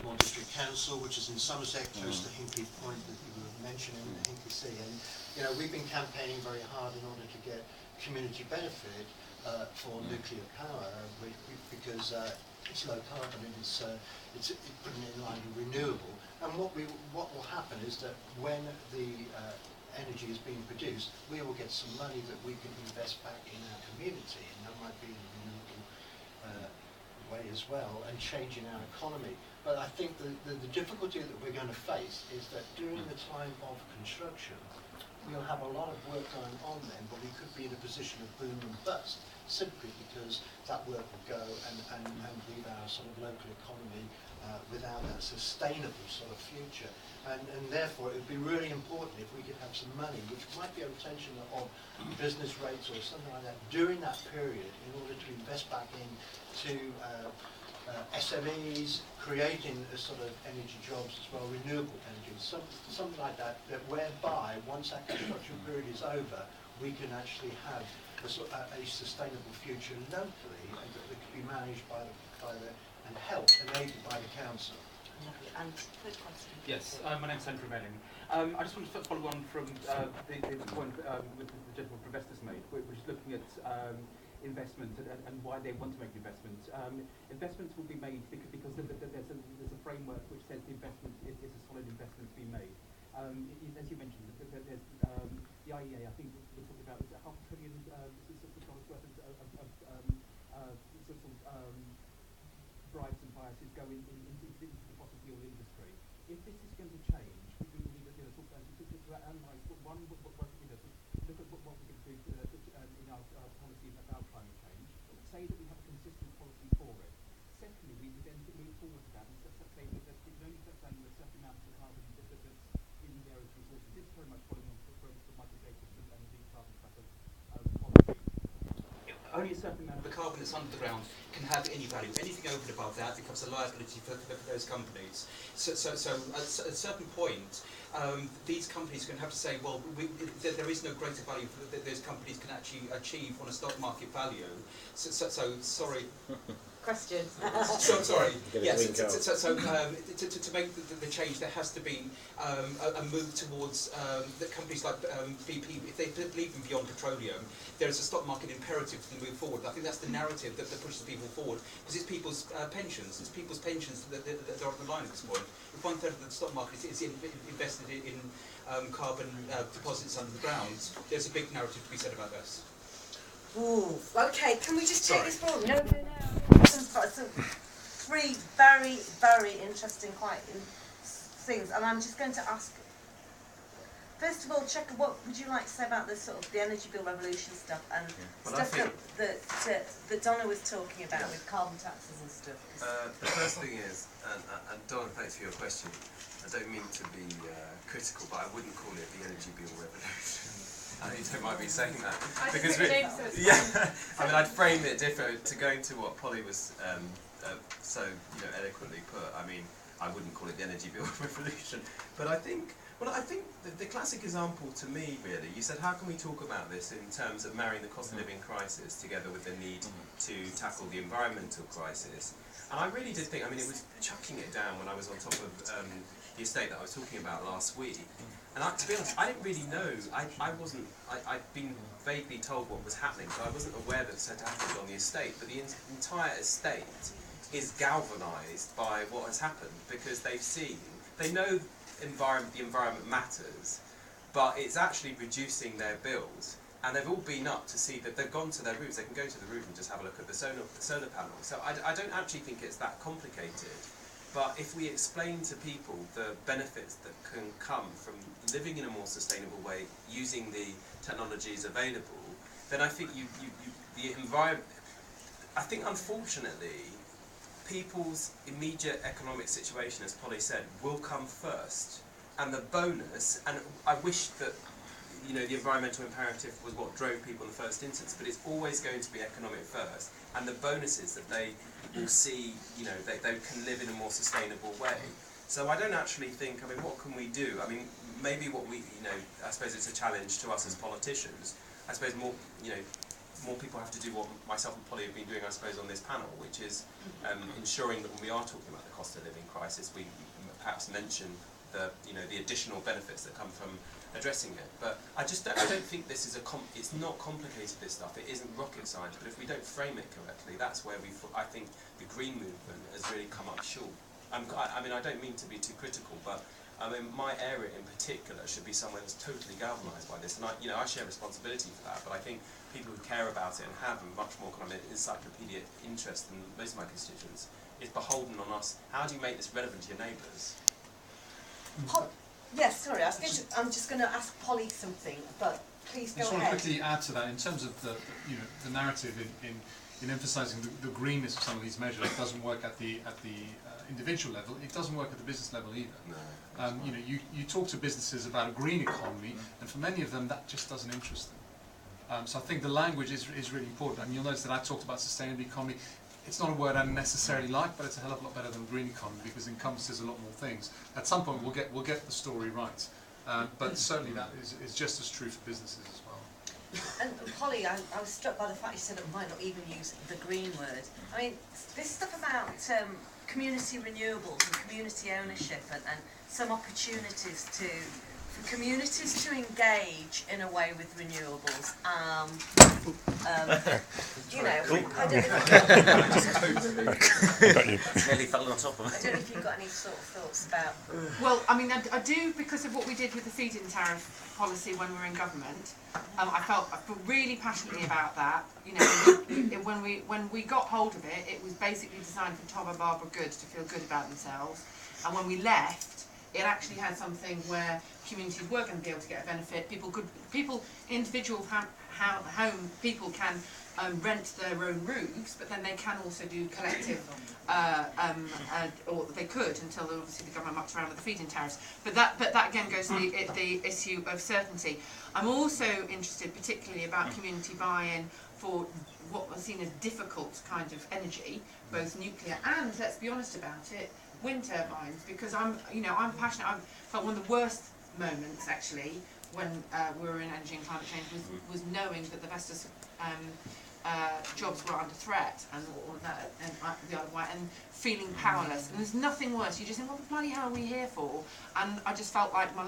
Westmore District Council, which is in Somerset, close to Hinkley Point that you were mentioning, Hinkley Sea. And we've been campaigning very hard in order to get community benefit for nuclear power, because it's low carbon and it's putting it in line with renewable. And what will happen is that when the energy is being produced, we will get some money that we can invest back in our community, and that might be in a renewable way as well, and change in our economy. But I think the difficulty that we're going to face is that during the time of construction, we'll have a lot of work going on then, but we could be in a position of boom and bust, simply because that work will go and leave our sort of local economy without that sustainable sort of future. And therefore it would be really important if we could have some money, which might be a retention of business rates or something like that, during that period, in order to invest back into SMEs, creating a sort of energy jobs as well, renewable energy, something like that, whereby once that construction period is over, we can actually have a sustainable future locally, and that could be managed by the and helped and aided by the council. And third question. Yes, my name's Andrew Melling. I just wanted to follow on from the point with the gentleman from Investors made, which is looking at investment and why they want to make investment. Investments will be made because there's a framework which says the investment is a solid investment to be made. As you mentioned, there's the IEA, I think we're talking about $500 billion worth of bribes and biases go into the fossil fuel industry. If this is going to change, we need to analyse look at what we're going to do in our policies about climate change. Say that we have a consistent policy for it. Secondly, we then move forward to that and say that we can only set down a certain amount of carbon that's in the area's resources. This is very much following on from Michael Jacobs and the carbon tracker policy. Only a certain amount of the carbon that's under the ground can have any value. Anything over and above that becomes a liability for those companies. So at a certain point, these companies are going to have to say, well, there is no greater value that those companies can actually achieve on a stock market value. So sorry. Question. Sorry. Yes. To make the change, there has to be a move towards the companies like BP. If they believe in beyond petroleum, there is a stock market imperative to move forward. I think that's the narrative that pushes people forward, because it's people's pensions. It's people's pensions that are on the line at this point. If 1/3 of the stock market is invested in carbon deposits under the ground, there's a big narrative to be said about this. Ooh, okay, can we just take this forward? No. So, 3 very, very interesting things, and I'm just going to ask, first of all, Checker, what would you like to say about this sort of the energy bill revolution stuff and stuff that Donna was talking about with carbon taxes and stuff? The first thing is, and Donna, thanks for your question. I don't mean to be critical, but I wouldn't call it the energy bill revolution. I know you don't mind me saying that. Because I mean, I'd frame it different to going to what Polly was so eloquently put. I mean, I wouldn't call it the energy bill revolution, but I think the classic example to me, really, you said, how can we talk about this in terms of marrying the cost of living crisis together with the need to tackle the environmental crisis? And I really did think, I mean, it was chucking it down when I was on top of the estate that I was talking about last week. And to be honest, I didn't really know. I'd been vaguely told what was happening, so I wasn't aware that it had happened on the estate. But the entire estate is galvanised by what has happened, because they know the environment matters, but it's actually reducing their bills. And they've all been up to see that they've gone to their roofs. They can go to the roof and just have a look at the solar panels. So I don't actually think it's that complicated. But if we explain to people the benefits that can come from living in a more sustainable way, using the technologies available, then I think the environment. I think unfortunately, people's immediate economic situation, as Polly said, will come first, and the bonus. And I wish that the environmental imperative was what drove people in the first instance, but it's always going to be economic first, and the bonuses that they will see, they can live in a more sustainable way. So I don't actually think, I mean, what can we do? I mean, maybe what we, I suppose it's a challenge to us as politicians. I suppose more, more people have to do what myself and Polly have been doing, I suppose, on this panel, which is ensuring that when we are talking about the cost of living crisis, we perhaps mention the additional benefits that come from addressing it. But I don't think this is it's not complicated, this stuff. It isn't rocket science. But if we don't frame it correctly, that's where I think the green movement has really come up short. I mean, I don't mean to be too critical, but I mean, my area in particular should be somewhere that's totally galvanised by this, and I share responsibility for that. But I think people who care about it and have a much more kind of encyclopedic interest than most of my constituents is beholden on us. How do you make this relevant to your neighbours? Yes, sorry, I'm just going to ask Polly something, but please go ahead. I just want to quickly add to that in terms of the narrative in emphasising the greenness of some of these measures. It doesn't work at the individual level. It doesn't work at the business level either. No, you talk to businesses about a green economy, and for many of them that just doesn't interest them. So I think the language is really important. I mean, you'll notice that I talked about sustainable economy. It's not a word I necessarily like, but it's a hell of a lot better than green economy because it encompasses a lot more things. At some point, we'll get the story right, but certainly that is just as true for businesses as well. And Polly, I was struck by the fact you said it might not even use the green word. I mean, this stuff about community renewables and community ownership and some opportunities for communities to engage in a way with renewables. I don't know if Nearly fell on top of I don't know if you've got any sort of thoughts about. Well, I mean, I do, because of what we did with the feed-in tariff policy when we were in government. I felt really passionately about that. When we got hold of it, it was basically designed for Tom and Barbara Good to feel good about themselves. And when we left, it actually had something where communities were going to be able to get a benefit. Individual home people can rent their own roofs, but then they can also do collective, or they could until obviously the government mucked around with the feed-in tariffs. But that again goes to the issue of certainty. I'm also interested, particularly about community buy-in for what was seen as difficult kind of energy, both nuclear and, let's be honest about it, wind turbines, because I'm passionate. I felt one of the worst moments actually when we were in energy and climate change was knowing that the Vestas jobs were under threat and all of that, and the other way, and feeling powerless. And there's nothing worse. You just think, what the bloody hell are we here for? And I just felt like my